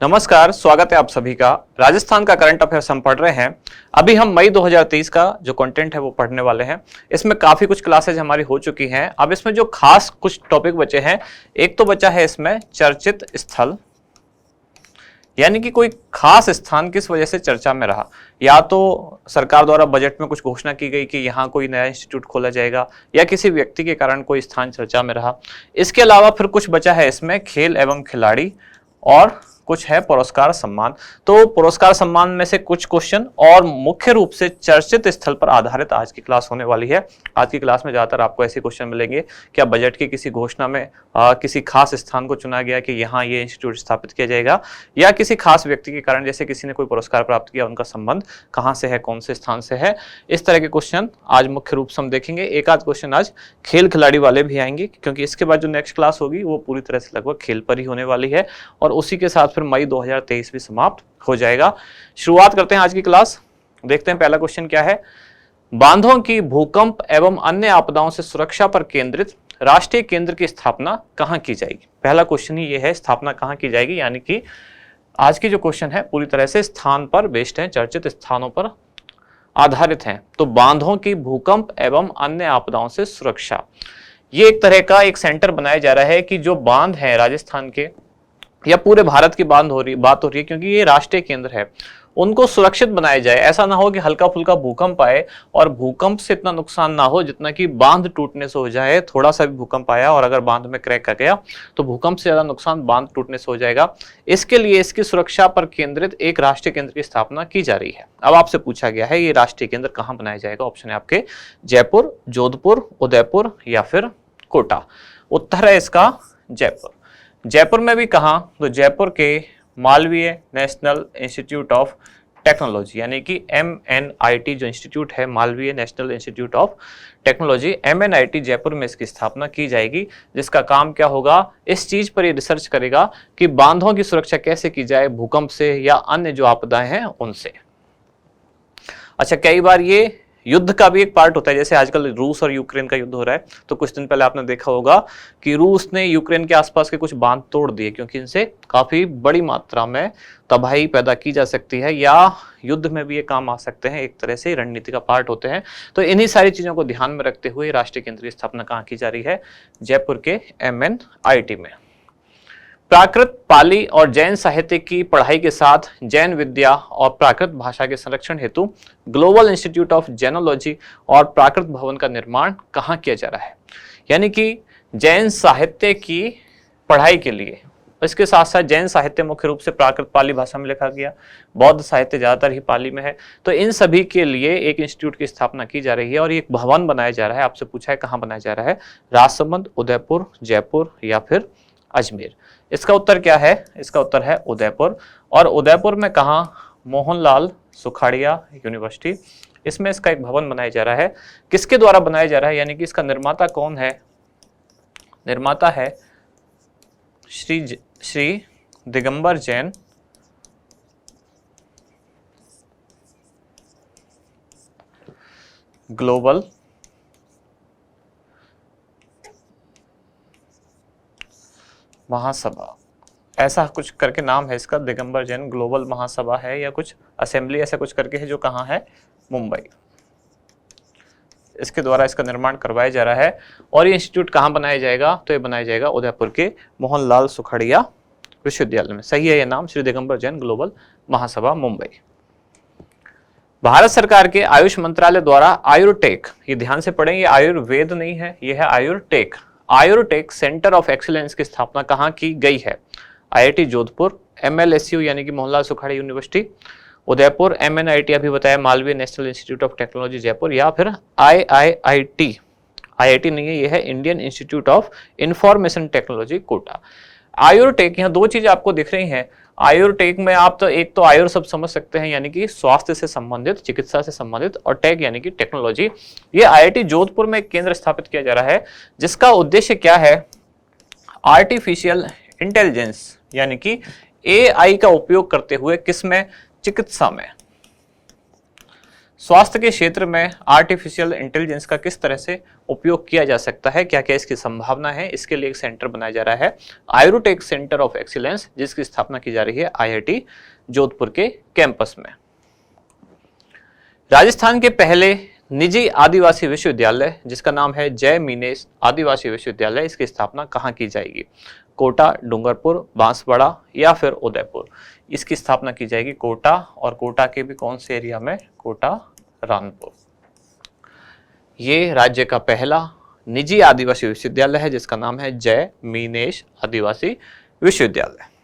नमस्कार, स्वागत है आप सभी का। राजस्थान का करंट अफेयर्स हम पढ़ रहे हैं। अभी हम मई 2023 का जो कंटेंट है वो पढ़ने वाले हैं। इसमें काफी कुछ क्लासेज हमारी हो चुकी हैं। अब इसमें जो खास कुछ टॉपिक बचे हैं, एक तो बचा है इसमें चर्चित स्थल, यानी कि कोई खास स्थान किस वजह से चर्चा में रहा। या तो सरकार द्वारा बजट में कुछ घोषणा की गई कि यहाँ कोई नया इंस्टीट्यूट खोला जाएगा, या किसी व्यक्ति के कारण कोई स्थान चर्चा में रहा। इसके अलावा फिर कुछ बचा है इसमें खेल एवं खिलाड़ी, और कुछ है पुरस्कार सम्मान। तो पुरस्कार सम्मान में से कुछ क्वेश्चन और मुख्य रूप से चर्चित स्थल पर आधारित आज की क्लास होने वाली है। आज की क्लास में ज्यादातर आपको ऐसे क्वेश्चन मिलेंगे, क्या बजट की किसी घोषणा में किसी खास स्थान को चुना गया कि यहाँ ये इंस्टीट्यूट स्थापित किया जाएगा, या किसी खास व्यक्ति के कारण जैसे किसी ने कोई पुरस्कार प्राप्त किया, उनका संबंध कहाँ से है, कौन से स्थान से है। इस तरह के क्वेश्चन आज मुख्य रूप से हम देखेंगे। एक आध क्वेश्चन आज खेल खिलाड़ी वाले भी आएंगे, क्योंकि इसके बाद जो नेक्स्ट क्लास होगी वो पूरी तरह से लगभग खेल पर ही होने वाली है, और उसी के साथ फिर मई 2023 भी समाप्त हो जाएगा। शुरुआत करते हैं आज की क्लास। देखते हैं पहला क्वेश्चन क्या है। बांधों की भूकंप एवं अन्य आपदाओं से सुरक्षा पर केंद्रित राष्ट्रीय केंद्र की स्थापना कहां की जाएगी। पहला क्वेश्चन ही ये है, स्थापना कहां की जाएगी, यानी कि आज की जो क्वेश्चन है पूरी तरह से स्थान पर बेस्ड है, चर्चित स्थानों पर आधारित है। तो बांधों की भूकंप एवं अन्य आपदाओं से सुरक्षा, ये एक तरह का एक सेंटर बनाया जा रहा है कि जो बांध है राजस्थान के या पूरे भारत की बात हो रही है, क्योंकि ये राष्ट्रीय केंद्र है, उनको सुरक्षित बनाया जाए। ऐसा ना हो कि हल्का फुल्का भूकंप आए और भूकंप से इतना नुकसान ना हो जितना कि बांध टूटने से हो जाए। थोड़ा सा भी भूकंप आया और अगर बांध में क्रैक कर गया तो भूकंप से ज्यादा नुकसान बांध टूटने से हो जाएगा। इसके लिए इसकी सुरक्षा पर केंद्रित एक राष्ट्रीय केंद्र की स्थापना की जा रही है। अब आपसे पूछा गया है ये राष्ट्रीय केंद्र कहाँ बनाया जाएगा। ऑप्शन है आपके जयपुर, जोधपुर, उदयपुर या फिर कोटा। उत्तर है इसका जयपुर। जयपुर में भी कहां, तो जयपुर के Malviya national institute of technology, यानी कि MNIT जो इंस्टीट्यूट है, Malviya national institute of technology, MNIT Jaipur में इसकी स्थापना की जाएगी, जिसका काम क्या होगा, इस चीज पर ये रिसर्च करेगा कि बांधों की सुरक्षा कैसे की जाए भूकंप से या अन्य जो आपदाएं हैं उनसे। अच्छा, कई बार ये युद्ध का भी एक पार्ट होता है, जैसे आजकल रूस और यूक्रेन का युद्ध हो रहा है, तो कुछ दिन पहले आपने देखा होगा कि रूस ने यूक्रेन के आसपास के कुछ बांध तोड़ दिए, क्योंकि इनसे काफी बड़ी मात्रा में तबाही पैदा की जा सकती है, या युद्ध में भी ये काम आ सकते हैं, एक तरह से रणनीति का पार्ट होते हैं। तो इन्हीं सारी चीजों को ध्यान में रखते हुए राष्ट्रीय केंद्र की स्थापना कहाँ की जा रही है, जयपुर के MNIT में। प्राकृत, पाली और जैन साहित्य की पढ़ाई के साथ जैन विद्या और प्राकृत भाषा के संरक्षण हेतु ग्लोबल इंस्टीट्यूट ऑफ जैनोलॉजी और प्राकृत भवन का निर्माण कहाँ किया जा रहा है। यानी कि जैन साहित्य की पढ़ाई के लिए, इसके साथ साथ जैन साहित्य मुख्य रूप से प्राकृत पाली भाषा में लिखा गया, बौद्ध साहित्य ज्यादातर ही पाली में है, तो इन सभी के लिए एक इंस्टीट्यूट की स्थापना की जा रही है और एक भवन बनाया जा रहा है। आपसे पूछा है कहाँ बनाया जा रहा है, राजसमंद, उदयपुर, जयपुर या फिर अजमेर। इसका उत्तर क्या है, इसका उत्तर है उदयपुर। और उदयपुर में कहा, मोहनलाल सुखाड़िया यूनिवर्सिटी, इसमें इसका एक भवन बनाया जा रहा है। किसके द्वारा बनाया जा रहा है, यानी कि इसका निर्माता कौन है, निर्माता है श्री दिगंबर जैन ग्लोबल महासभा, ऐसा कुछ करके नाम है इसका, दिगंबर जैन ग्लोबल महासभा है या कुछ असेंबली ऐसा कुछ करके है, जो कहाँ है, मुंबई। इसके द्वारा इसका निर्माण करवाया जा रहा है। और ये इंस्टीट्यूट कहाँ बनाया जाएगा, तो ये बनाया जाएगा उदयपुर के मोहनलाल सुखाड़िया विश्वविद्यालय में। सही है ये नाम, श्री दिगंबर जैन ग्लोबल महासभा, मुंबई। भारत सरकार के आयुष मंत्रालय द्वारा आयुर्टेक, ये ध्यान से पढ़ें, ये आयुर्वेद नहीं है, ये है आयुर्टेक, आयुर्टेक सेंटर ऑफ एक्सीलेंस की स्थापना कहाँ की गई है। IIT जोधपुर, MLSU यानी कि मोहनलाल सुखाड़िया यूनिवर्सिटी, उदयपुर, MNIT अभी बताया, Malaviya national institute of technology Jaipur, या फिर IIT, IIT नहीं है, ये है Indian institute of information technology Kota. आयुर्टेक, यहाँ दो चीजें आपको दिख रही हैं। आयुर्टेक में आप तो एक तो आयुर सब समझ सकते हैं, यानी कि स्वास्थ्य से संबंधित, चिकित्सा से संबंधित, और टेक यानी कि टेक्नोलॉजी। ये IIT जोधपुर में एक केंद्र स्थापित किया जा रहा है, जिसका उद्देश्य क्या है, आर्टिफिशियल इंटेलिजेंस यानी कि AI का उपयोग करते हुए किसमें, चिकित्सा में। स्वास्थ्य के क्षेत्र में आर्टिफिशियल इंटेलिजेंस का किस तरह से उपयोग किया जा सकता है, क्या क्या इसकी संभावना है, इसके लिए एक सेंटर बनाया जा रहा है आयुरोटेक सेंटर ऑफ एक्सीलेंस, जिसकी स्थापना की जा रही है IIT जोधपुर के कैंपस में। राजस्थान के पहले निजी आदिवासी विश्वविद्यालय जिसका नाम है जय मीनेश आदिवासी विश्वविद्यालय, इसकी स्थापना कहाँ की जाएगी? कोटा, डूंगरपुर, बांसवाड़ा या फिर उदयपुर? इसकी स्थापना की जाएगी कोटा, और कोटा के भी कौन से एरिया में? कोटा, रानपुर। ये राज्य का पहला निजी आदिवासी विश्वविद्यालय है जिसका नाम है जय मीनेश आदिवासी विश्वविद्यालय।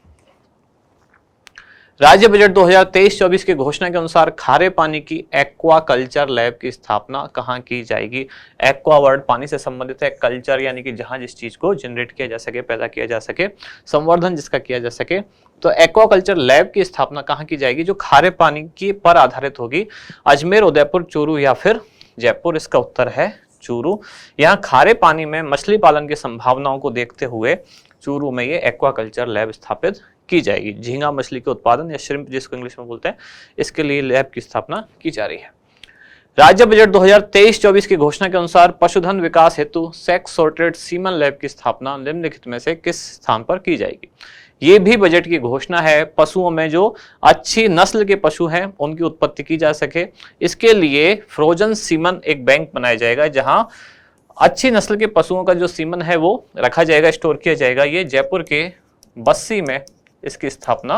राज्य बजट 2023-24 की घोषणा के अनुसार खारे पानी की एक्वा कल्चर लैब की स्थापना कहाँ की जाएगी? एक्वा वर्ड पानी से संबंधित है, कल्चर यानी कि जहां जिस चीज को जनरेट किया जा सके, पैदा किया जा सके, संवर्धन जिसका किया जा सके, तो एक्वा कल्चर लैब की स्थापना कहाँ की जाएगी जो खारे पानी की पर आधारित होगी? अजमेर, उदयपुर, चूरू या फिर जयपुर? इसका उत्तर है चूरू। यहाँ खारे पानी में मछली पालन की संभावनाओं को देखते हुए चूरू में ये एक्वा कल्चर लैब स्थापित की जाएगी। झींगा मछली के उत्पादन या श्रिम्प जिसको इंग्लिश में बोलते हैं, इसके लिए लैब की स्थापना की जा रही है। राज्य बजट 2023-24 की घोषणा के अनुसार पशुधन विकास हेतु सेक्स सॉर्टेड सीमन लैब की स्थापना निम्नलिखित में से किस स्थान पर की जाएगी? ये भी बजट की घोषणा है। पशुओं में जो अच्छी नस्ल के पशु हैं उनकी उत्पत्ति की जा सके, इसके लिए फ्रोजन सीमन एक बैंक बनाया जाएगा जहां अच्छी नस्ल के पशुओं का जो सीमन है वो रखा जाएगा, स्टोर किया जाएगा। ये जयपुर के बस्सी में इसकी स्थापना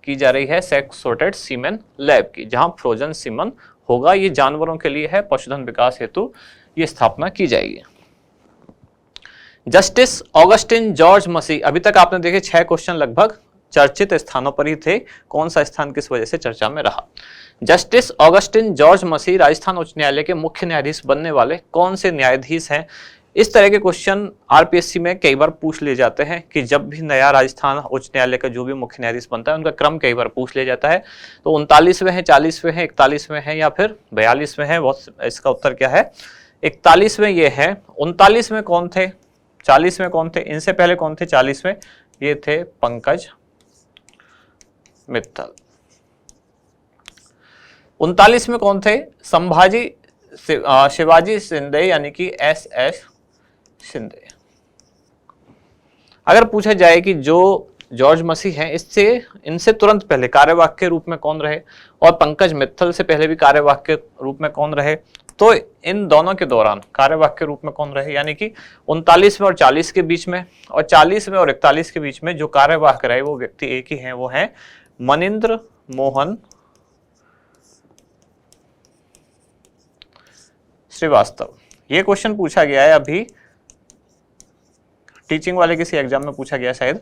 की जा रही है सेक्स सॉर्टेड सीमेन लैब की, जहां फ्रोजन सीमन होगा। ये जानवरों के लिए है, पशुधन विकास हेतु ये स्थापना की जाएगी। जस्टिस ऑगस्टिन जॉर्ज मसीह, अभी तक आपने देखे 6 क्वेश्चन लगभग चर्चित स्थानों पर ही थे, कौन सा स्थान किस वजह से चर्चा में रहा? जस्टिस ऑगस्टिन जॉर्ज मसीह राजस्थान उच्च न्यायालय के मुख्य न्यायाधीश बनने वाले कौन से न्यायाधीश हैं? इस तरह के क्वेश्चन आरपीएससी में कई बार पूछ लिए जाते हैं कि जब भी नया राजस्थान उच्च न्यायालय का जो भी मुख्य न्यायाधीश बनता है उनका क्रम कई बार पूछ लिया जाता है। तो 39वें हैं, 40वें हैं, 41वें हैं या फिर 42वें हैं? इसका उत्तर क्या है? 41वें ये है। 39वें कौन थे? 40वें कौन थे? इनसे पहले कौन थे 40वें? ये थे पंकज मित्तल। 39वें कौन थे? शिवाजी शिंदे यानी कि SS शिंदे। अगर पूछा जाए कि जो जॉर्ज मसीह हैं इनसे तुरंत पहले कार्यवाहक के रूप में कौन रहे और पंकज मित्तल से पहले भी कार्यवाहक के रूप में कौन रहे, तो इन दोनों के दौरान कार्यवाहक के रूप में कौन रहे, यानी कि 39वें और 40 के बीच में और 40वें और 41 के बीच में जो कार्यवाहक रहे वो व्यक्ति एक ही हैं, वो हैं मनिंद्र मोहन श्रीवास्तव। ये क्वेश्चन पूछा गया है अभी टीचिंग वाले किसी एग्जाम में पूछा गया शायद,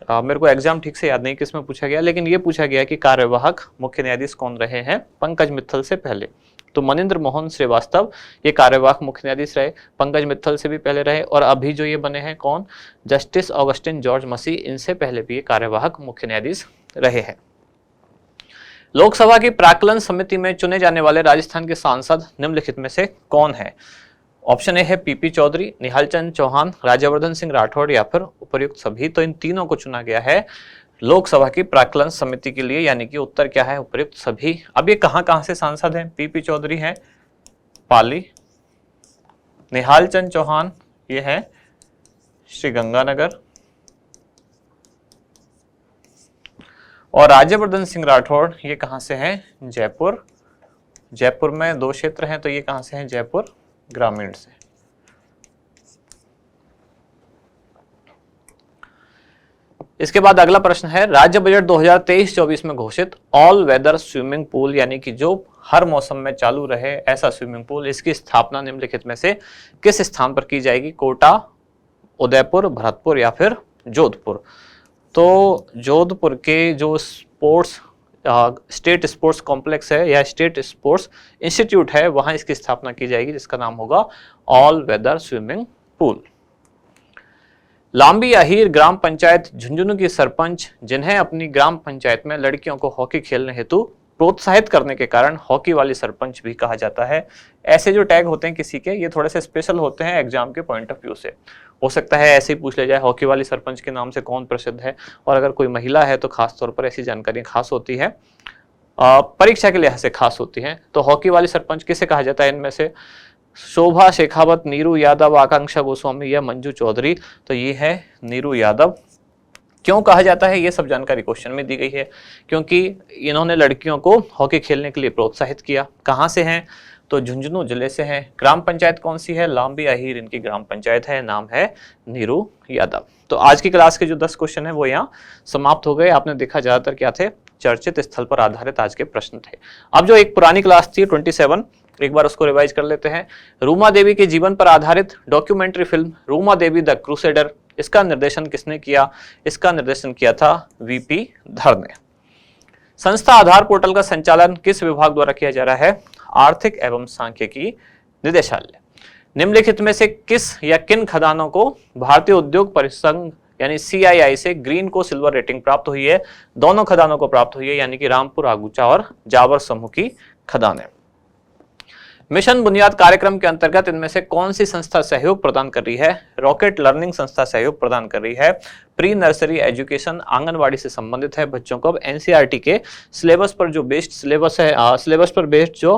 मेरे को एग्जाम ठीक से याद नहीं किसमें पूछा गया, लेकिन ये पूछा गया कि कार्यवाहक मुख्य न्यायाधीश कौन रहे हैं पंकज मित्तल से पहले। तो मनिंद्र मोहन श्रीवास्तव ये कार्यवाहक मुख्य न्यायाधीश रहे, पंकज मित्तल से भी पहले रहे, और अभी जो ये बने हैं कौन? जस्टिस ऑगस्टिन जॉर्ज मसीह, इनसे पहले भी ये कार्यवाहक मुख्य न्यायाधीश रहे हैं। लोकसभा की प्राक्कलन समिति में चुने जाने वाले राजस्थान के सांसद निम्नलिखित में से कौन है? ऑप्शन ए है PP चौधरी, निहालचंद चौहान, राज्यवर्धन सिंह राठौड़ या फिर उपर्युक्त सभी। तो इन तीनों को चुना गया है लोकसभा की प्राक्कलन समिति के लिए, यानी कि उत्तर क्या है? उपर्युक्त सभी। अब ये कहां से सांसद हैं? PP चौधरी हैं पाली, निहालचंद चौहान ये है श्रीगंगानगर, और राज्यवर्धन सिंह राठौड़ ये कहां से हैं? जयपुर। जयपुर में 2 क्षेत्र हैं, तो ये कहां से हैं? जयपुर ग्रामीण से। इसके बाद अगला प्रश्न है, राज्य बजट 2023-24 में घोषित ऑल वेदर स्विमिंग पूल यानी कि जो हर मौसम में चालू रहे ऐसा स्विमिंग पूल, इसकी स्थापना निम्नलिखित में से किस स्थान पर की जाएगी? कोटा, उदयपुर, भरतपुर या फिर जोधपुर? तो जोधपुर के जो स्टेट स्पोर्ट्स कॉम्प्लेक्स है या स्टेट स्पोर्ट्स इंस्टीट्यूट है वहां इसकी स्थापना की जाएगी, जिसका नाम होगा ऑल वेदर स्विमिंग पूल। लांबी अहीर ग्राम पंचायत झुंझुनू की सरपंच, जिन्हें अपनी ग्राम पंचायत में लड़कियों को हॉकी खेलने हेतु प्रोत्साहित करने के कारण हॉकी वाली सरपंच भी कहा जाता है। ऐसे जो टैग होते हैं किसी के, ये थोड़े से स्पेशल होते हैं एग्जाम के पॉइंट ऑफ व्यू से। हो सकता है ऐसे ही पूछ ले जाए हॉकी वाली सरपंच के नाम से कौन प्रसिद्ध है, और अगर कोई महिला है तो खास तौर पर ऐसी जानकारी खास होती है। परीक्षा के लिहाज से खास होती हैं। तो हॉकी वाली सरपंच किसे कहा जाता है इनमें से? शोभा शेखावत, नीरू यादव, आकांक्षा गोस्वामी या मंजू चौधरी? तो ये है नीरू यादव। क्यों कहा जाता है ये सब जानकारी क्वेश्चन में दी गई है, क्योंकि इन्होंने लड़कियों को हॉकी खेलने के लिए प्रोत्साहित किया। कहाँ से हैं? तो झुंझुनू जिले से हैं। ग्राम पंचायत कौन सी है? लांबी अहीर इनकी ग्राम पंचायत है, नाम है नीरू यादव। तो आज की क्लास के जो 10 क्वेश्चन है वो यहाँ समाप्त हो गए। आपने देखा ज्यादातर क्या थे? चर्चित स्थल पर आधारित आज के प्रश्न थे। अब जो एक पुरानी क्लास थी 27, एक बार उसको रिवाइज कर लेते हैं। रूमा देवी के जीवन पर आधारित documentary film Ruma Devi the crusader, इसका निर्देशन किसने किया? इसका निर्देशन किया था वीपी धर ने। संस्था आधार पोर्टल का संचालन किस विभाग द्वारा किया जा रहा है? आर्थिक एवं सांख्यिकी निदेशालय। निम्नलिखित में से किस या किन खदानों को भारतीय उद्योग परिसंघ यानी CII से ग्रीन को सिल्वर रेटिंग प्राप्त हुई है? दोनों खदानों को प्राप्त हुई है, यानी कि रामपुर आगुचा और जावर समूह की खदानें। मिशन बुनियाद कार्यक्रम के अंतर्गत इनमें से कौन सी संस्था सहयोग प्रदान कर रही है? रॉकेट लर्निंग संस्था सहयोग प्रदान कर रही है। प्री नर्सरी एजुकेशन आंगनवाड़ी से संबंधित है। बच्चों को अब NCERT के सिलेबस पर जो बेस्ड सिलेबस है, सिलेबस पर बेस्ड जो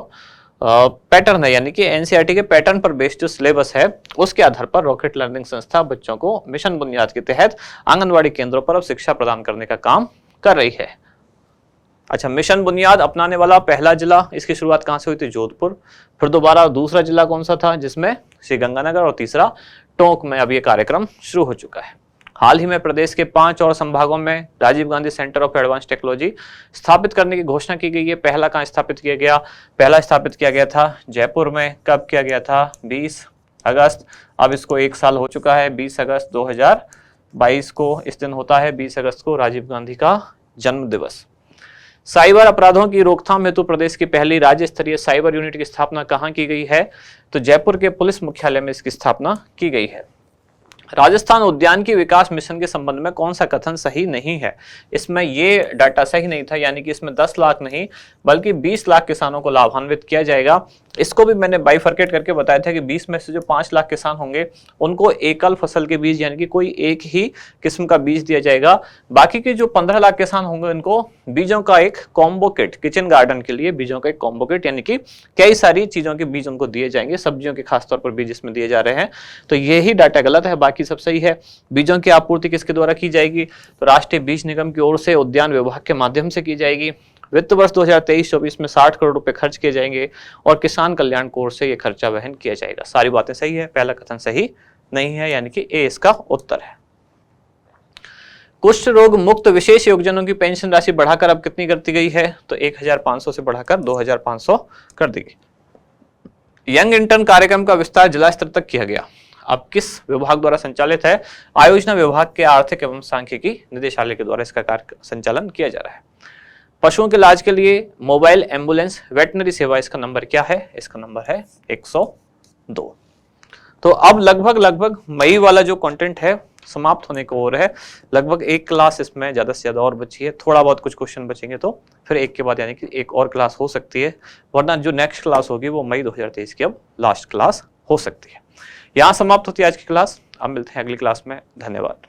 पैटर्न है, यानी कि NCERT के पैटर्न पर बेस्ड जो सिलेबस है उसके आधार पर रॉकेट लर्निंग संस्था बच्चों को मिशन बुनियाद के तहत आंगनवाड़ी केंद्रों पर अब शिक्षा प्रदान करने का काम कर रही है। अच्छा, मिशन बुनियाद अपनाने वाला पहला जिला, इसकी शुरुआत कहां से हुई थी? जोधपुर। फिर दोबारा दूसरा जिला कौन सा था जिसमें? श्रीगंगानगर। और तीसरा टोंक में अब ये कार्यक्रम शुरू हो चुका है। हाल ही में प्रदेश के 5 और संभागों में Rajiv Gandhi centre of advance technology स्थापित करने की घोषणा की गई है। पहला कहां स्थापित किया गया? पहला स्थापित किया गया था जयपुर में। कब किया गया था? 20 अगस्त। अब इसको 1 साल हो चुका है। 20 अगस्त 2022 को इस दिन होता है, 20 अगस्त को राजीव गांधी का जन्म दिवस। साइबर अपराधों की रोकथाम हेतु प्रदेश की पहली राज्य स्तरीय साइबर यूनिट की स्थापना कहां की गई है? तो जयपुर के पुलिस मुख्यालय में इसकी स्थापना की गई है। राजस्थान उद्यान की विकास मिशन के संबंध में कौन सा कथन सही नहीं है? इसमें ये डाटा सही नहीं था, यानी कि इसमें 10 लाख नहीं बल्कि 20 लाख किसानों को लाभान्वित किया जाएगा। इसको भी मैंने बाइफरकेट करके बताया था कि 20 में से जो 5 लाख किसान होंगे उनको एकल फसल के बीज यानी कि कोई एक ही किस्म का बीज दिया जाएगा। बाकी के जो 15 लाख किसान होंगे उनको बीजों का एक कॉम्बो किट, किचन गार्डन के लिए बीजों का एक कॉम्बो किट, यानी कि कई सारी चीजों के बीज उनको दिए जाएंगे। सब्जियों के खासतौर पर बीज इसमें दिए जा रहे हैं। तो यही डाटा गलत है, बाकी सब सही है। बीजों की आपूर्ति किसके द्वारा की जाएगी? तो राष्ट्रीय बीज निगम की ओर से उद्यान विभाग के माध्यम से की जाएगी। वित्त वर्ष 2023-24 में 60 करोड़ रुपए खर्च किए जाएंगे और किसान कल्याण कोष से यह खर्चा वहन किया जाएगा। सारी बातें सही है, पहला कथन सही नहीं है, यानी कि ए इसका उत्तर है। कुष्ठ रोग मुक्त विशेष योगजनों की पेंशन राशि बढ़ाकर अब कितनी कर दी गई है? तो 1500 से बढ़ाकर 2500 कर दी गई। यंग इंटर्न कार्यक्रम का विस्तार जिला स्तर तक किया गया। अब किस विभाग द्वारा संचालित है? आयोजना विभाग के आर्थिक एवं सांख्यिकी निदेशालय के द्वारा इसका कार्य संचालन किया जा रहा है। पशुओं के इलाज के लिए मोबाइल एम्बुलेंस वेटनरी सेवा, इसका नंबर क्या है? इसका नंबर है 102। तो अब लगभग मई वाला जो कंटेंट है समाप्त होने को और है। लगभग एक क्लास इसमें ज्यादा से ज्यादा और बची है। थोड़ा बहुत कुछ क्वेश्चन बचेंगे तो फिर एक के बाद यानी कि एक और क्लास हो सकती है, वरना जो नेक्स्ट क्लास होगी वो मई 2023 की अब लास्ट क्लास हो सकती है। यहाँ समाप्त होती है आज की क्लास। अब मिलते हैं अगली क्लास में। धन्यवाद।